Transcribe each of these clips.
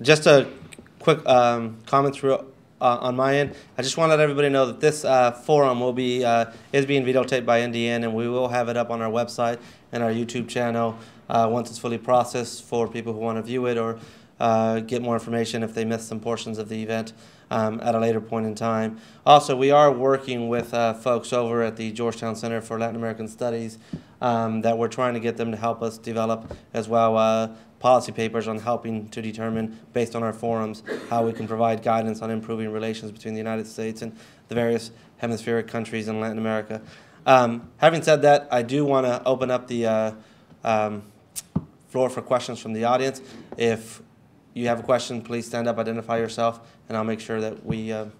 Just a quick comment through on my end. I just want to let everybody know that this forum will be is being videotaped by NDN, and we will have it up on our website and our YouTube channel once it's fully processed for people who want to view it or get more information if they missed some portions of the event at a later point in time. Also, we are working with folks over at the Georgetown Center for Latin American Studies that we're trying to get them to help us develop as well policy papers on helping to determine, based on our forums, how we can provide guidance on improving relations between the United States and the various hemispheric countries in Latin America. Having said that, I do want to open up the floor for questions from the audience. If you have a question, please stand up, identify yourself, and I'll make sure that we have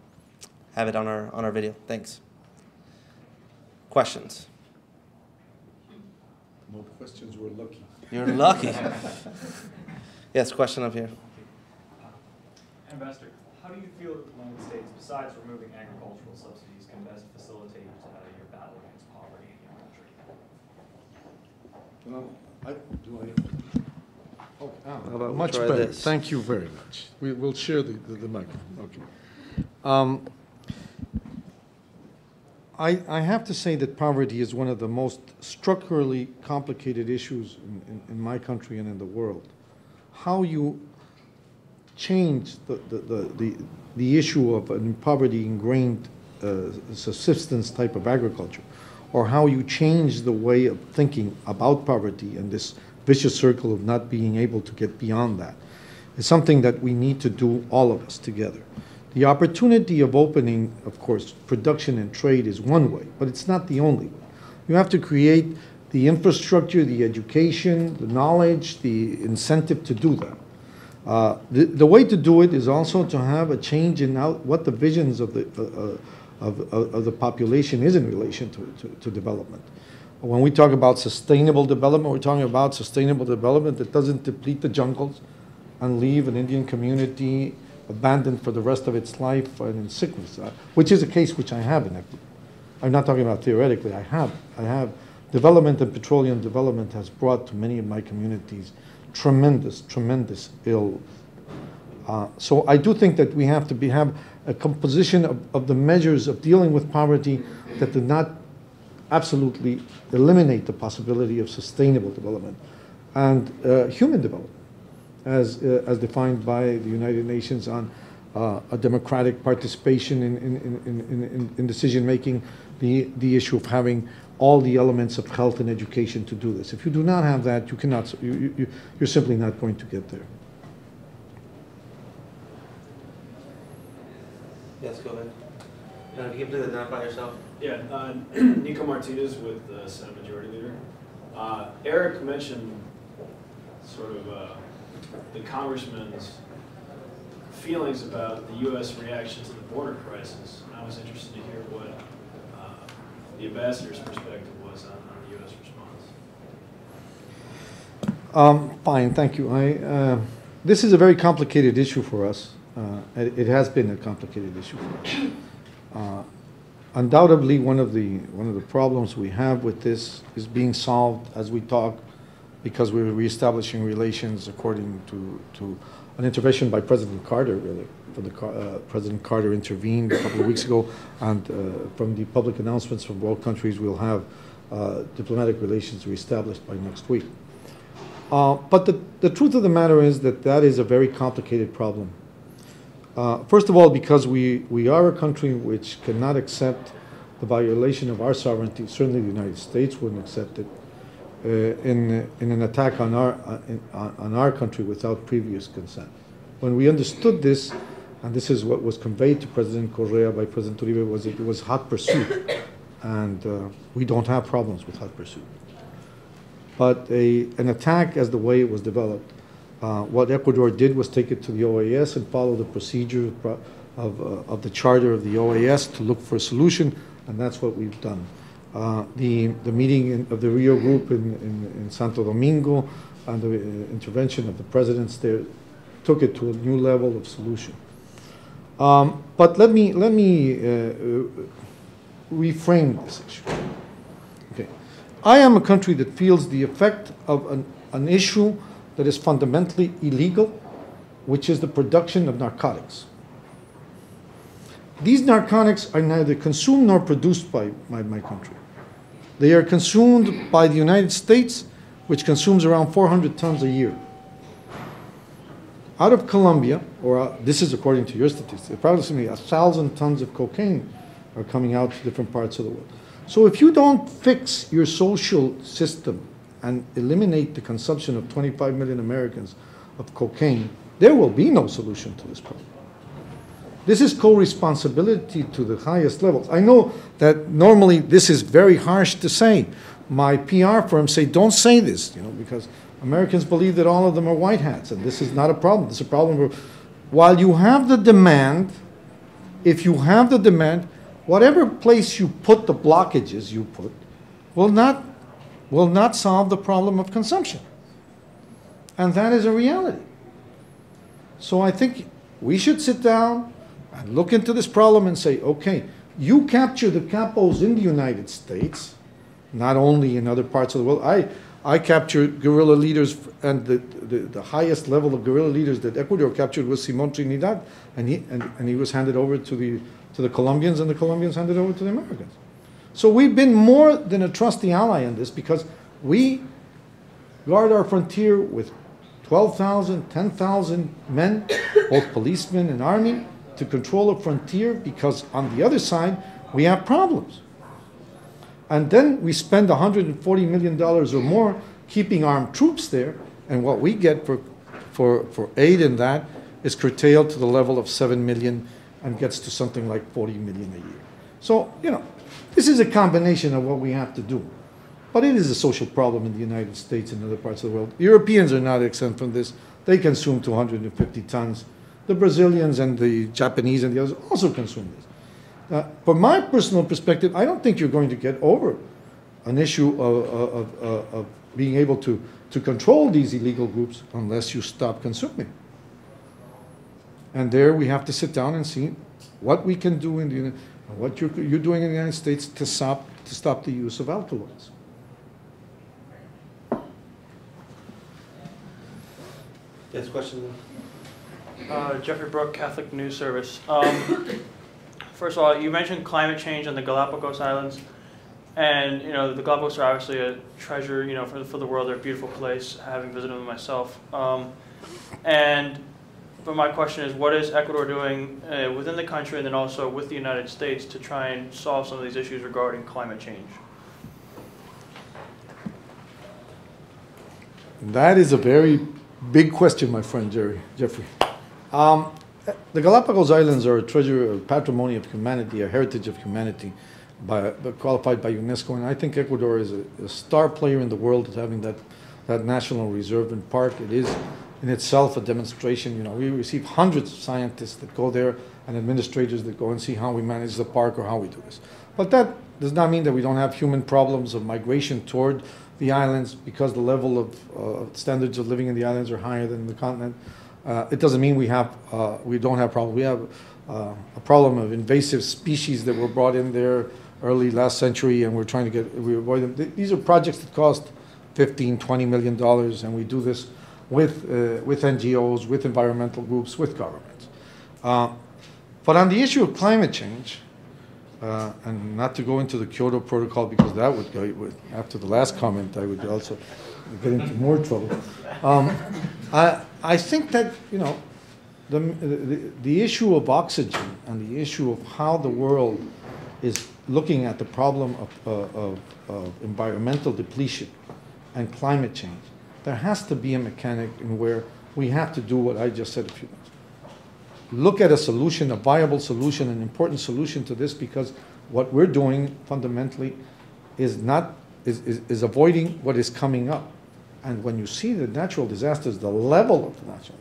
it on our video. Thanks. Questions? More questions, we're lucky. You're lucky. Yes, question up here. Ambassador, how do you feel that the United States, besides removing agricultural subsidies, can best facilitate your battle against poverty in your country? Oh, much better. This? Thank you very much. We'll share the microphone. Okay. I have to say that poverty is one of the most structurally complicated issues in my country and in the world. How you change the issue of an poverty ingrained subsistence type of agriculture, or how you change the way of thinking about poverty and this vicious circle of not being able to get beyond that, is something that we need to do, all of us together. The opportunity of opening, of course, production and trade is one way, but it's not the only way. You have to create the infrastructure, the education, the knowledge, the incentive to do that. The way to do it is also to have a change in what the visions of the population is in relation to development. When we talk about sustainable development, we're talking about sustainable development that doesn't deplete the jungles and leave an Indian community abandoned for the rest of its life and in sickness, which is a case which I have in Ecuador. I'm not talking about theoretically. I have. Development and petroleum development has brought to many of my communities tremendous ill. So I do think that we have to have a composition of the measures of dealing with poverty that do not absolutely eliminate the possibility of sustainable development and human development, as defined by the United Nations on a democratic participation in decision making, the issue of having all the elements of health and education to do this. If you do not have that, you cannot. You're simply not going to get there. Yes, go ahead. If you can please identify yourself. Yeah, Nico Martinez with the Senate Majority Leader. Eric mentioned sort of the congressman's feelings about the U.S. reaction to the border crisis. And I was interested to hear what the ambassador's perspective was on the U.S. response. Fine, thank you. This is a very complicated issue for us. It has been a complicated issue for us. Undoubtedly, one of the problems we have with this is being solved as we talk, because we're reestablishing relations according to an intervention by President Carter, really. President Carter intervened a couple of weeks ago, and from the public announcements from both countries, we'll have diplomatic relations reestablished by next week. But the truth of the matter is that is a very complicated problem. First of all, because we are a country which cannot accept the violation of our sovereignty. Certainly the United States wouldn't accept it in an attack on our country without previous consent. When we understood this, and this is what was conveyed to President Correa by President Uribe, it was hot pursuit, and we don't have problems with hot pursuit. But an attack as the way it was developed, what Ecuador did was take it to the OAS and follow the procedure of the charter of the OAS to look for a solution, and that's what we've done. The meeting of the Rio Group in Santo Domingo and the intervention of the presidents there took it to a new level of solution. But let me reframe this issue. Okay, I am a country that feels the effect of an issue that is fundamentally illegal which is the production of narcotics. These narcotics are neither consumed nor produced by my country. They are consumed by the United States, which consumes around 400 tons a year. Out of Colombia, or this is according to your statistics, approximately 1,000 tons of cocaine are coming out to different parts of the world. So if you don't fix your social system and eliminate the consumption of 25 million Americans of cocaine, there will be no solution to this problem. This is co-responsibility to the highest levels. I know that normally this is very harsh to say. My PR firms say, don't say this, because Americans believe that all of them are white hats, and this is not a problem. This is a problem while you have the demand, if you have the demand, whatever place you put the blockages you put will not solve the problem of consumption. And that is a reality. So I think we should sit down and look into this problem and say, okay, you capture the capos in the United States, not only in other parts of the world. I captured guerrilla leaders, and the highest level of guerrilla leaders that Ecuador captured was Simón Trinidad, and he was handed over to the Colombians, and the Colombians handed over to the Americans. So we've been more than a trusty ally in this, because we guard our frontier with 12,000, 10,000 men, both policemen and army, to control a frontier, because on the other side, we have problems. And then we spend $140 million or more keeping armed troops there, and what we get for aid in that is curtailed to the level of 7 million and gets to something like 40 million a year. So, this is a combination of what we have to do. But it is a social problem in the United States and other parts of the world. Europeans are not exempt from this. They consume 250 tons. The Brazilians and the Japanese and the others also consume this. From my personal perspective, I don't think you're going to get over an issue of being able to control these illegal groups unless you stop consuming. And there we have to sit down and see what we can do in what you're doing in the United States to stop the use of alkaloids. Yes, question? Jeffrey Brook, Catholic News Service. First of all, you mentioned climate change on the Galapagos Islands, and the Galapagos are obviously a treasure, for the world. They're a beautiful place, having visited them myself. But my question is, what is Ecuador doing within the country and then also with the United States to try and solve some of these issues regarding climate change? That is a very big question, my friend Jeffrey. The Galapagos Islands are a treasure, a patrimony of humanity, a heritage of humanity, qualified by UNESCO, and I think Ecuador is a star player in the world at having that national reserve and park. It is in itself a demonstration. We receive hundreds of scientists that go there and administrators that go and see how we manage the park or how we do this. But that does not mean that we don't have human problems of migration toward the islands, because the level of standards of living in the islands are higher than the continent. It doesn't mean we don't have problems. We have a problem of invasive species that were brought in there early last century, and we avoid them. These are projects that cost $15, $20 million, and we do this with NGOs, with environmental groups, with governments. But on the issue of climate change, and not to go into the Kyoto Protocol, because that would go, after the last comment, I would also get into more trouble. I think that, the issue of oxygen and the issue of how the world is looking at the problem of environmental depletion and climate change, there has to be a mechanic in where we have to do what I just said a few minutes. Look at a solution, a viable solution, an important solution to this, because what we're doing fundamentally is avoiding what is coming up. And when you see the natural disasters, the level of the natural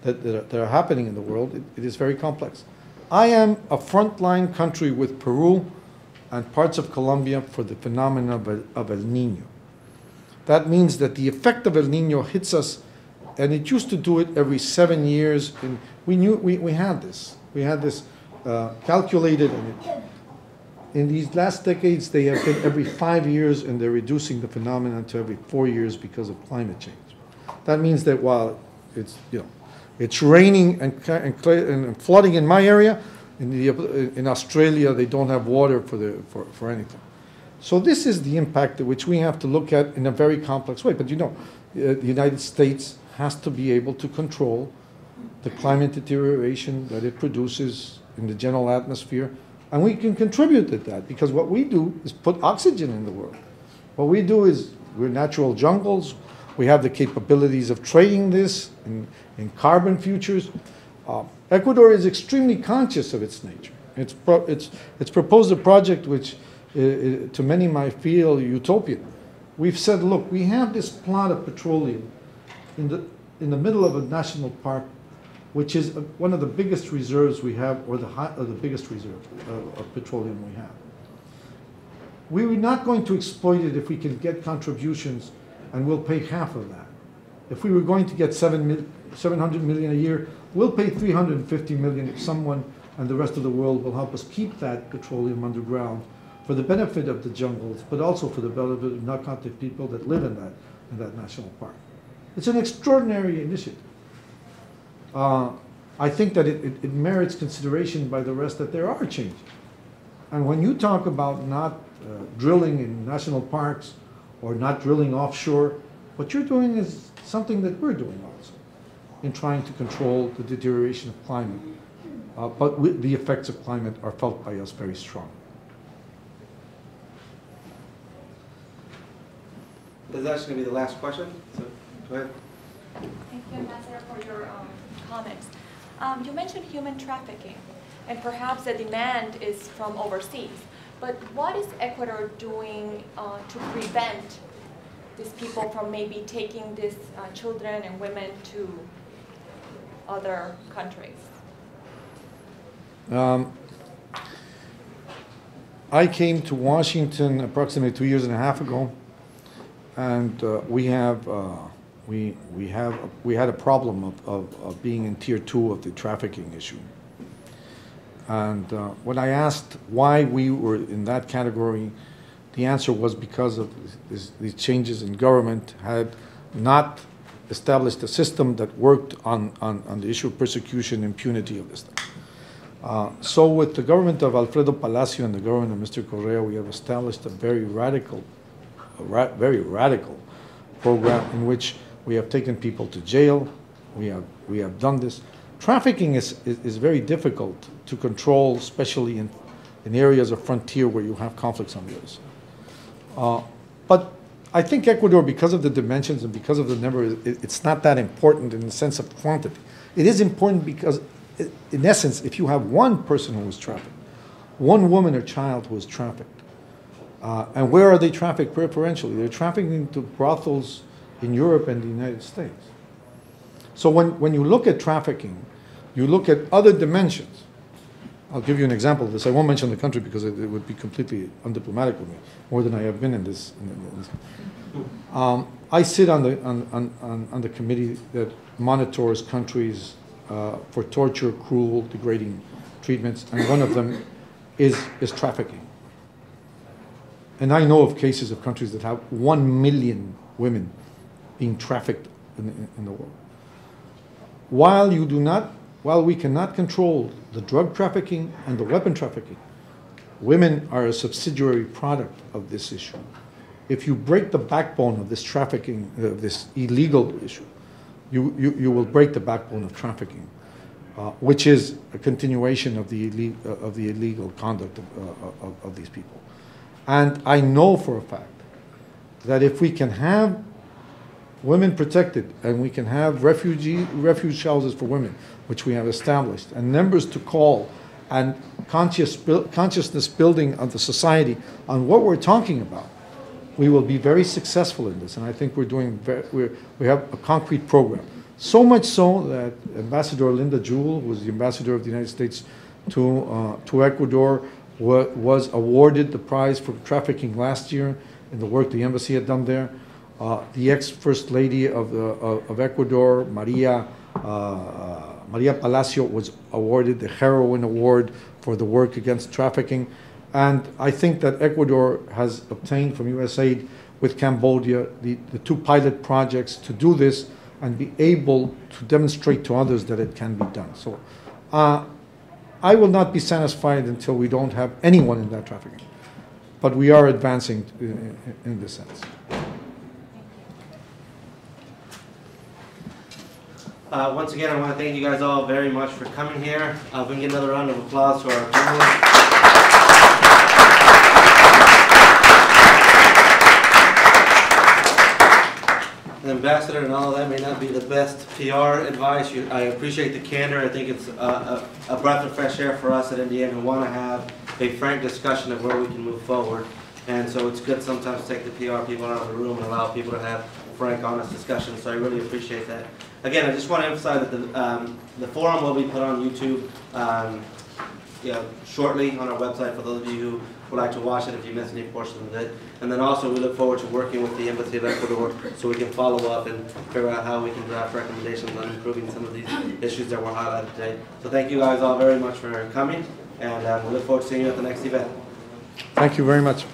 disasters that are happening in the world, it is very complex. I am a frontline country with Peru and parts of Colombia for the phenomena of El Nino. That means that the effect of El Nino hits us, and it used to do it every 7 years. And we had this. We had this calculated, and in these last decades, they have been every 5 years, and they're reducing the phenomenon to every 4 years because of climate change. That means that while it's, It's raining and flooding in my area. In Australia, they don't have water for anything. So this is the impact which we have to look at in a very complex way. But you know, the United States has to be able to control the climate deterioration that it produces in the general atmosphere, and we can contribute to that because what we do is put oxygen in the world. What we do is we're natural jungles. We have the capabilities of trading this in carbon futures. Ecuador is extremely conscious of its nature. It's proposed a project which to many might feel utopian. We've said, look, we have this plot of petroleum in the middle of a national park, which is one of the biggest reserves we have, or the biggest reserve of petroleum we have. We were not going to exploit it if we can get contributions, and we'll pay half of that. If we were going to get 700 million a year, we'll pay 350 million if someone and the rest of the world will help us keep that petroleum underground for the benefit of the jungles, but also for the benefit of non-contact people that live in that national park. It's an extraordinary initiative. I think that it merits consideration by the rest that there are changes. And when you talk about not drilling in national parks or not drilling offshore, what you're doing is something that we're doing also in trying to control the deterioration of climate. But the effects of climate are felt by us very strongly. This is actually going to be the last question, so go ahead. Thank you, Ambassador, for your comments. You mentioned human trafficking, and perhaps the demand is from overseas. But what is Ecuador doing to prevent these people from maybe taking these children and women to other countries? I came to Washington approximately 2.5 years ago, and we had a problem of being in tier 2 of the trafficking issue. And when I asked why we were in that category, the answer was because of these changes in government had not established a system that worked on the issue of persecution and impunity of this thing. So with the government of Alfredo Palacio and the government of Mr. Correa, we have established a very radical program in which we have taken people to jail. We have done this. Trafficking is very difficult to control, especially in areas of frontier where you have conflicts on the other side. But I think Ecuador, because of the dimensions and because of the number, it's not that important in the sense of quantity. It is important because, in essence, if you have one person who is trafficked, one woman or child who is trafficked, and where are they trafficked preferentially? They're trafficking to brothels in Europe and the United States. So when you look at trafficking, you look at other dimensions. I'll give you an example of this. I won't mention the country because it would be completely undiplomatic with me, more than I have been in this. I sit on the committee that monitors countries for torture, cruel, degrading treatments, and one of them is trafficking. And I know of cases of countries that have 1 million women being trafficked in the world. While we cannot control the drug trafficking and the weapon trafficking, women are a subsidiary product of this issue. If you break the backbone of this trafficking, this illegal issue, you will break the backbone of trafficking, which is a continuation of the illegal conduct of these people. And I know for a fact that if we can have women protected and we can have refuge houses for women, which we have established, and numbers to call, and consciousness building of the society on what we're talking about, we will be very successful in this. And I think we have a concrete program. So much so that Ambassador Linda Jewell, who was the ambassador of the United States to Ecuador, was awarded the prize for trafficking last year in the work the embassy had done there. The ex-First Lady of Ecuador, Maria Palacio, was awarded the Heroine Award for the work against trafficking. And I think that Ecuador has obtained from U.S. Aid with Cambodia the 2 pilot projects to do this and be able to demonstrate to others that it can be done. So I will not be satisfied until we don't have anyone in that trafficking. But we are advancing in this sense. Once again, I want to thank you guys all very much for coming here. We can get another round of applause to our panelists. The ambassador and all of that may not be the best PR advice. I appreciate the candor. I think it's a breath of fresh air for us at NDN who want to have a frank discussion of where we can move forward. And so it's good sometimes to take the PR people out of the room and allow people to have frank, honest discussions. So I really appreciate that. Again, I just want to emphasize that the forum will be put on YouTube shortly on our website for those of you who would like to watch it if you missed any portion of it. And then also we look forward to working with the Embassy of Ecuador so we can follow up and figure out how we can draft recommendations on improving some of these issues that were highlighted today. So thank you guys all very much for coming, and we look forward to seeing you at the next event. Thank you very much.